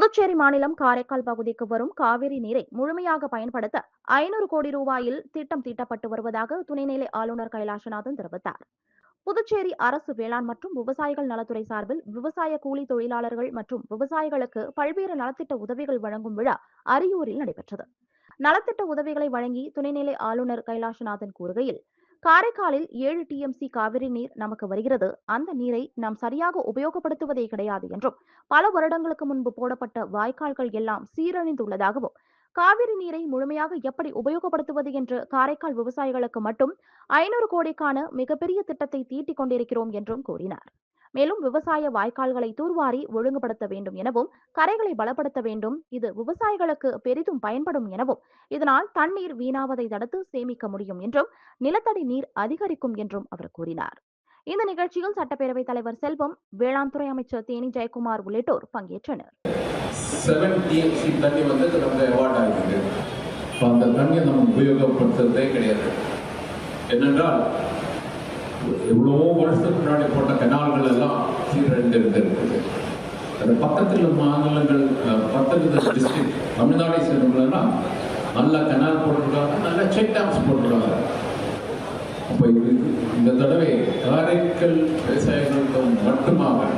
புதுச்சேரி மாநிலம் காரைக்கால் பகுதிக்கு வரும் காவிரி நீரை முழுமையாக பயன்படுத்த 500 கோடி ரூபாயில் திட்டம் தீட்டப்பட்டு வருவதாக துணைநிலை ஆளுநர் கைலாசநாதன் தெரிவித்தார். புதுச்சேரி அரசு வேளாண் மற்றும் விவசாயிகள் நலத்துறை சார்பில் விவசாய கூலி தொழிலாளர்கள் மற்றும் விவசாயிகளுக்கு பல்வேறு நலத்திட்ட உதவிகள் வழங்கும் விழா அரியூரில் நடைபெற்றது. நலத்திட்ட உதவிகளை வழங்கி துணைநிலை ஆளுநர் கைலாசநாதன் கூறுகையில், காரைக்காலில் 7 TMC காவிரி நீர் நமக்கு வருகிறது. அந்த நீரை நாம் சரியாக உபயோகப்படுத்துவதே கிடையாது என்றும், பல வருடங்களுக்கு முன்பு போடப்பட்ட வாய்க்கால்கள் எல்லாம் சீரழிந்துள்ளதாகவும், காவிரி நீரை முழுமையாக எப்படி உபயோகப்படுத்துவது என்று காரைக்கால் விவசாயிகளுக்கு மட்டும் 500 கோடிக்கான மிகப்பெரிய திட்டத்தை தீட்டிக் கொண்டிருக்கிறோம் என்றும் கூறினார். மேலும் விவசாய வாய்க்கால்களை தூர்வாரி ஒழுங்குபடுத்த வேண்டும் எனவும், கரைகளை பலப்படுத்த வேண்டும். இது விவசாயிகளுக்கு பெரிதும் பயன்படும் எனவும், இதனால் தண்ணீர் வீணாவதை தடுத்து சேமிக்க முடியும் என்றும், நிலத்தடி நீர் அதிகரிக்கும் என்றும் அவர் கூறினார். இந்த நிகழ்ச்சியில் சட்டப்பேரவைத் தலைவர் செல்வம், வேளாண் துறை அமைச்சர் தேனி ஜெயக்குமார் உள்ளிட்டோர் பங்கேற்றனர். 7 TMC தண்ணி வந்து நமக்கு அவார்ட் ஆகிருக்கு. அந்த தண்ணியை நம்ம உபயோகப்படுத்துறதே கிடையாது. என்னென்றால் எவ்வளவோ வருஷத்துக்கு முன்னாடி போட்ட கனால்கள் எல்லாம் சீரழிந்து இருக்குது. அந்த பக்கத்தில் மாநிலங்கள், பக்கத்தில் டிஸ்ட்ரிக்ட் தமிழ்நாடை சேர்ந்தவங்களெல்லாம் நல்ல கனால் போட்டுருக்காங்க, நல்ல செக் டேம்ஸ் போட்டுருக்காங்க. அப்போ இந்த தடவை காரைக்கால் விவசாயிகளுக்கு மட்டுமாக